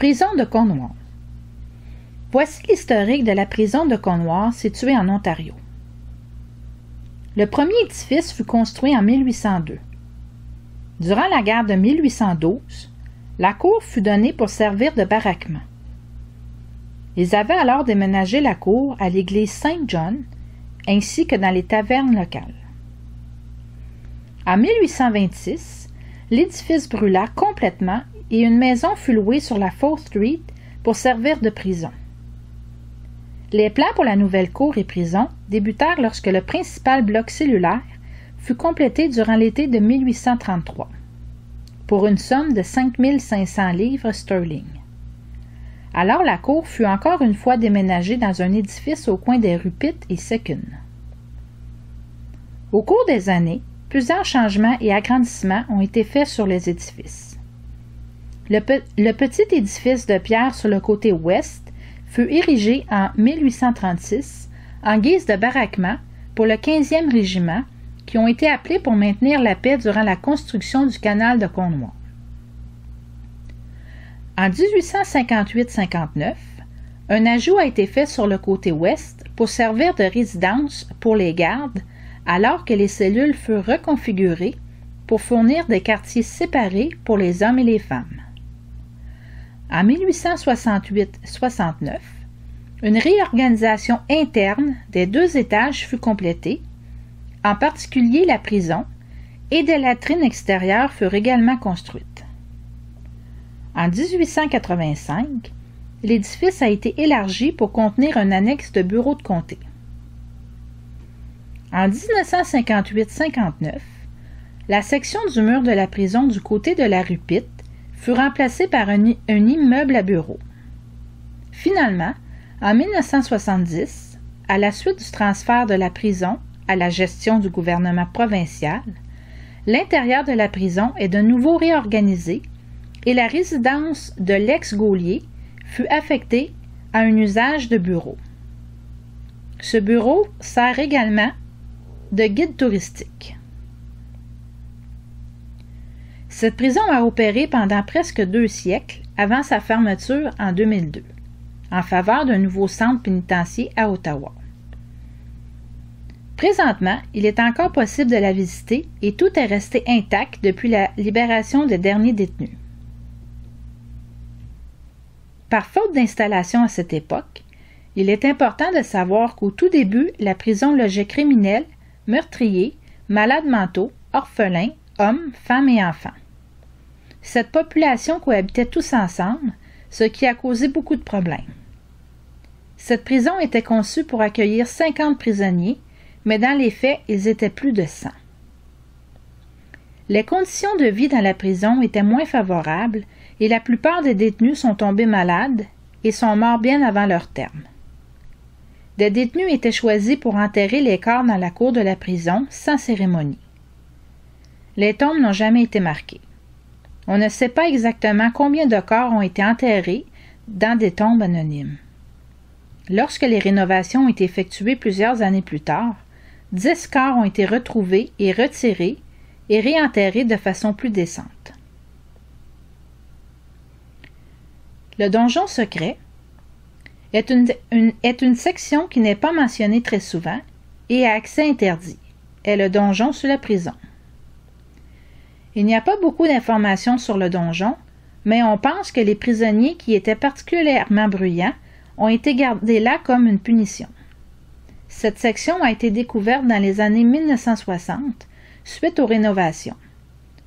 Prison de Cornwall. Voici l'historique de la prison de Cornwall située en Ontario. Le premier édifice fut construit en 1802. Durant la guerre de 1812, la cour fut donnée pour servir de baraquement. Ils avaient alors déménagé la cour à l'église Saint-John ainsi que dans les tavernes locales. En 1826, l'édifice brûla complètement et une maison fut louée sur la Faux Street pour servir de prison. Les plans pour la nouvelle cour et prison débutèrent lorsque le principal bloc cellulaire fut complété durant l'été de 1833, pour une somme de 5 500 livres sterling. Alors la cour fut encore une fois déménagée dans un édifice au coin des rues Pitt et Second. Au cours des années, plusieurs changements et agrandissements ont été faits sur les édifices. Le petit édifice de pierre sur le côté ouest fut érigé en 1836 en guise de baraquement pour le 15e régiment qui ont été appelés pour maintenir la paix durant la construction du canal de Cornwall. En 1858-59, un ajout a été fait sur le côté ouest pour servir de résidence pour les gardes alors que les cellules furent reconfigurées pour fournir des quartiers séparés pour les hommes et les femmes. En 1868-69, une réorganisation interne des 2 étages fut complétée, en particulier la prison, et des latrines extérieures furent également construites. En 1885, l'édifice a été élargi pour contenir un annexe de bureau de comté. En 1958-59, la section du mur de la prison du côté de la rue Pitt fut remplacée par un immeuble à bureaux. Finalement, en 1970, à la suite du transfert de la prison à la gestion du gouvernement provincial, l'intérieur de la prison est de nouveau réorganisé et la résidence de l'ex-geôlier fut affectée à un usage de bureau. Ce bureau sert également de guide touristique. Cette prison a opéré pendant presque 2 siècles avant sa fermeture en 2002, en faveur d'un nouveau centre pénitentiaire à Ottawa. Présentement, il est encore possible de la visiter et tout est resté intact depuis la libération des derniers détenus. Par faute d'installation à cette époque, il est important de savoir qu'au tout début, la prison logeait criminels, meurtriers, malades mentaux, orphelins, hommes, femmes et enfants. Cette population cohabitait tous ensemble, ce qui a causé beaucoup de problèmes. Cette prison était conçue pour accueillir 50 prisonniers, mais dans les faits, ils étaient plus de 100. Les conditions de vie dans la prison étaient moins favorables et la plupart des détenus sont tombés malades et sont morts bien avant leur terme. Des détenus étaient choisis pour enterrer les corps dans la cour de la prison sans cérémonie. Les tombes n'ont jamais été marquées. On ne sait pas exactement combien de corps ont été enterrés dans des tombes anonymes. Lorsque les rénovations ont été effectuées plusieurs années plus tard, 10 corps ont été retrouvés et retirés et réenterrés de façon plus décente. Le donjon secret est une section qui n'est pas mentionnée très souvent et à accès interdit, est le donjon sous la prison. Il n'y a pas beaucoup d'informations sur le donjon, mais on pense que les prisonniers qui étaient particulièrement bruyants ont été gardés là comme une punition. Cette section a été découverte dans les années 1960 suite aux rénovations.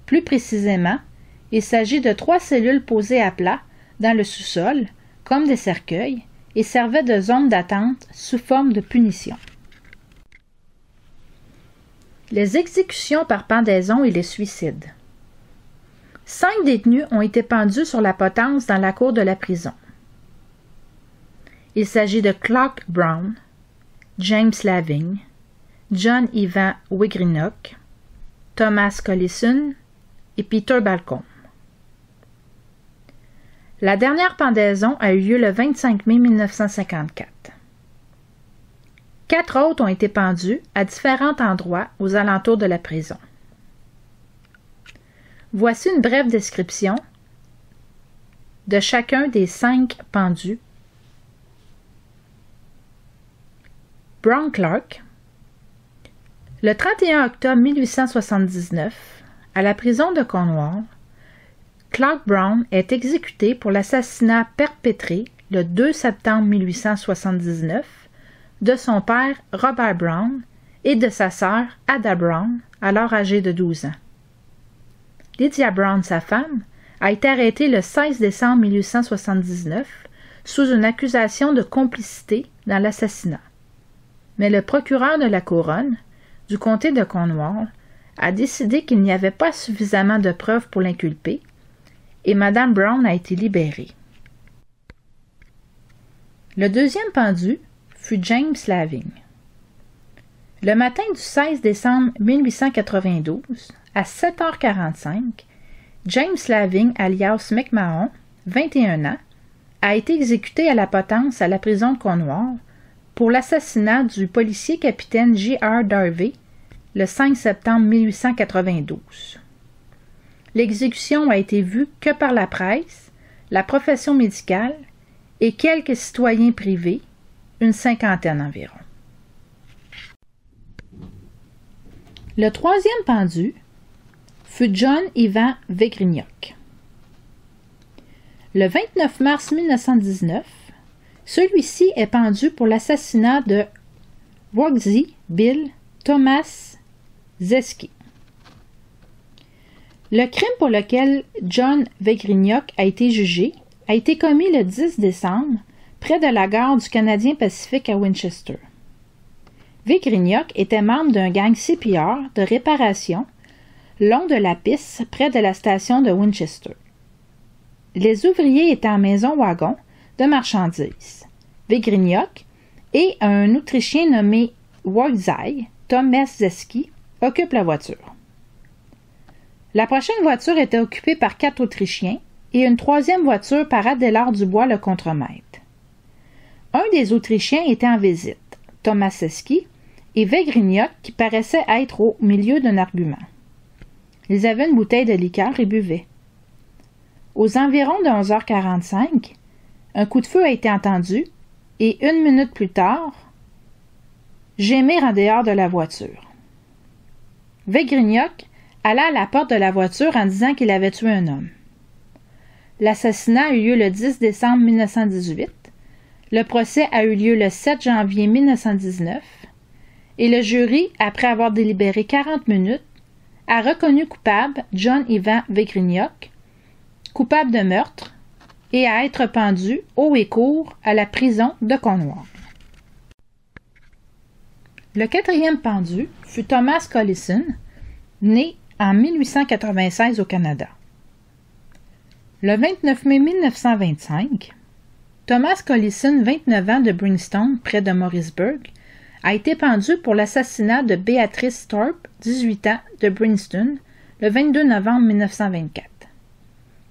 Plus précisément, il s'agit de 3 cellules posées à plat dans le sous-sol, comme des cercueils, et servaient de zone d'attente sous forme de punition. Les exécutions par pendaison et les suicides. 5 détenus ont été pendus sur la potence dans la cour de la prison. Il s'agit de Clark Brown, James Lavigne, John Ivan Wigrinock, Thomas Collison et Peter Balcombe. La dernière pendaison a eu lieu le 25 mai 1954. 4 autres ont été pendus à différents endroits aux alentours de la prison. Voici une brève description de chacun des 5 pendus. Brown Clark. Le 31 octobre 1879, à la prison de Cornwall, Clark Brown est exécuté pour l'assassinat perpétré le 2 septembre 1879 de son père Robert Brown et de sa sœur Ada Brown, alors âgée de 12 ans. Lydia Brown, sa femme, a été arrêtée le 16 décembre 1879 sous une accusation de complicité dans l'assassinat. Mais le procureur de la couronne, du comté de Cornwall, a décidé qu'il n'y avait pas suffisamment de preuves pour l'inculper et Mme Brown a été libérée. Le deuxième pendu fut James Laving. Le matin du 16 décembre 1892, à 7h45, James Laving, alias McMahon, 21 ans, a été exécuté à la potence à la prison de Cornwall pour l'assassinat du policier capitaine J.R. Darby le 5 septembre 1892. L'exécution a été vue que par la presse, la profession médicale et quelques citoyens privés, une cinquantaine environ. Le troisième pendu fut John Ivan Vegrignok. Le 29 mars 1919, celui-ci est pendu pour l'assassinat de Wogsy Bill Thomas Zeski. Le crime pour lequel John Vegrignok a été jugé a été commis le 10 décembre près de la gare du Canadien Pacifique à Winchester. Vegrignok était membre d'un gang CPR de réparation long de la piste près de la station de Winchester. Les ouvriers étaient en maison-wagon de marchandises. Vegrignok et un Autrichien nommé Wogsy Thomas Zeski occupent la voiture. La prochaine voiture était occupée par 4 Autrichiens et une troisième voiture par Adélard Dubois le contremaître. Un des Autrichiens était en visite, Thomas Zeski, et Vegrignok qui paraissait être au milieu d'un argument. Ils avaient une bouteille de liqueur et buvaient. Aux environs de 11h45, un coup de feu a été entendu et 1 minute plus tard, gémir en dehors de la voiture. Vegrignok alla à la porte de la voiture en disant qu'il avait tué un homme. L'assassinat a eu lieu le 10 décembre 1918, le procès a eu lieu le 7 janvier 1919 et le jury, après avoir délibéré 40 minutes, a reconnu coupable John Ivan Vegrignok, coupable de meurtre et à être pendu haut et court à la prison de Cornwall. Le quatrième pendu fut Thomas Collison, né en 1896 au Canada. Le 29 mai 1925, Thomas Collison, 29 ans, de Brimstone, près de Morrisburg, a été pendu pour l'assassinat de Beatrice Thorpe, 18 ans, de Brimstone, le 22 novembre 1924.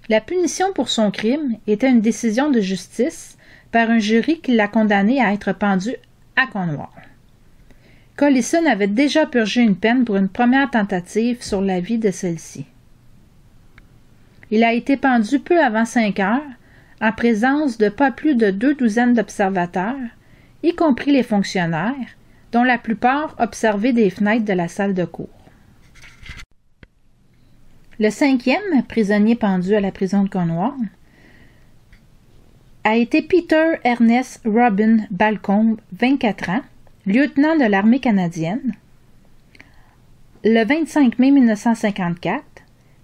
La punition pour son crime était une décision de justice par un jury qui l'a condamné à être pendu à Cornwall. Collison avait déjà purgé une peine pour une première tentative sur la vie de celle-ci. Il a été pendu peu avant 5 heures, en présence de pas plus de 2 douzaines d'observateurs, y compris les fonctionnaires, dont la plupart observaient des fenêtres de la salle de cour. Le 5e prisonnier pendu à la prison de Cornwall a été Peter Ernest Robin Balcombe, 24 ans, lieutenant de l'armée canadienne. Le 25 mai 1954,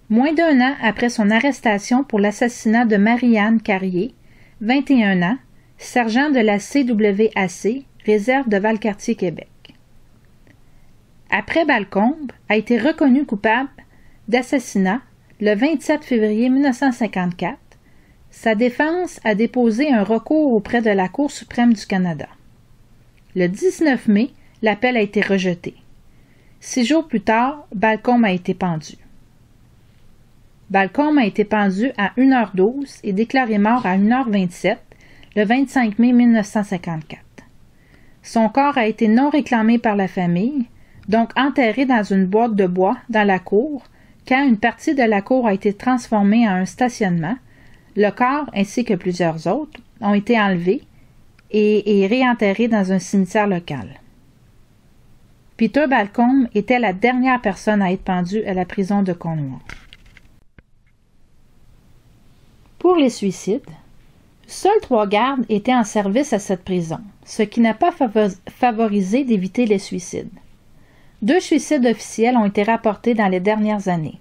moins d'1 an après son arrestation pour l'assassinat de Marie-Anne Carrier, 21 ans, sergent de la CWAC, réserve de Valcartier, Québec. Après Balcombe a été reconnu coupable d'assassinat le 27 février 1954. Sa défense a déposé un recours auprès de la Cour suprême du Canada. Le 19 mai, l'appel a été rejeté. 6 jours plus tard, Balcombe a été pendu. Balcombe a été pendu à 1h12 et déclaré mort à 1h27 le 25 mai 1954. Son corps a été non réclamé par la famille, donc enterré dans une boîte de bois dans la cour, quand une partie de la cour a été transformée en un stationnement, Le corps, ainsi que plusieurs autres, ont été enlevés et réenterrés dans un cimetière local. Peter Balcombe était la dernière personne à être pendue à la prison de Cornwall. Pour les suicides, seuls 3 gardes étaient en service à cette prison, ce qui n'a pas favorisé d'éviter les suicides. 2 suicides officiels ont été rapportés dans les dernières années.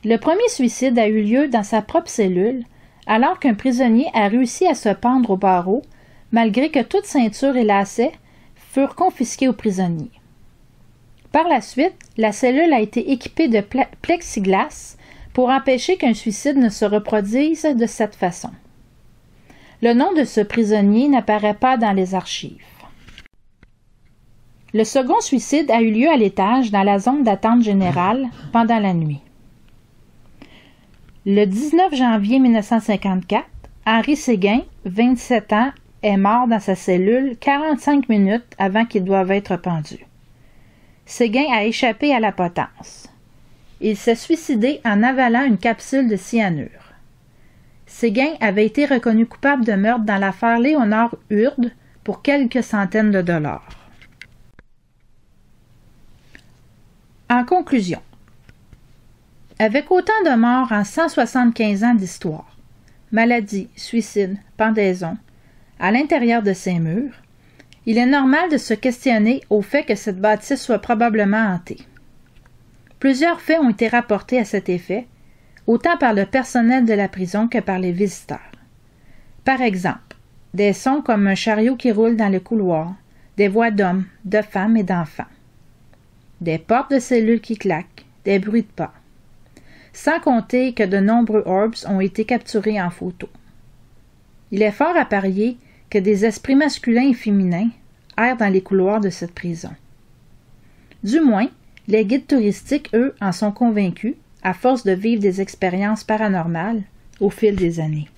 Le premier suicide a eu lieu dans sa propre cellule, alors qu'un prisonnier a réussi à se pendre au barreau, malgré que toute ceinture et lacets furent confisqués aux prisonniers. Par la suite, la cellule a été équipée de plexiglas pour empêcher qu'un suicide ne se reproduise de cette façon. Le nom de ce prisonnier n'apparaît pas dans les archives. Le second suicide a eu lieu à l'étage dans la zone d'attente générale pendant la nuit. Le 19 janvier 1954, Henri Séguin, 27 ans, est mort dans sa cellule 45 minutes avant qu'il doive être pendu. Séguin a échappé à la potence. Il s'est suicidé en avalant une capsule de cyanure. Séguin avait été reconnu coupable de meurtre dans l'affaire Léonard Hurd pour quelques centaines de dollars. En conclusion, avec autant de morts en 175 ans d'histoire, maladies, suicides, pendaisons, à l'intérieur de ces murs, il est normal de se questionner au fait que cette bâtisse soit probablement hantée. Plusieurs faits ont été rapportés à cet effet, autant par le personnel de la prison que par les visiteurs. Par exemple, des sons comme un chariot qui roule dans le couloir, des voix d'hommes, de femmes et d'enfants, des portes de cellules qui claquent, des bruits de pas. Sans compter que de nombreux orbs ont été capturés en photo. Il est fort à parier que des esprits masculins et féminins errent dans les couloirs de cette prison. Du moins, les guides touristiques, eux, en sont convaincus, à force de vivre des expériences paranormales au fil des années.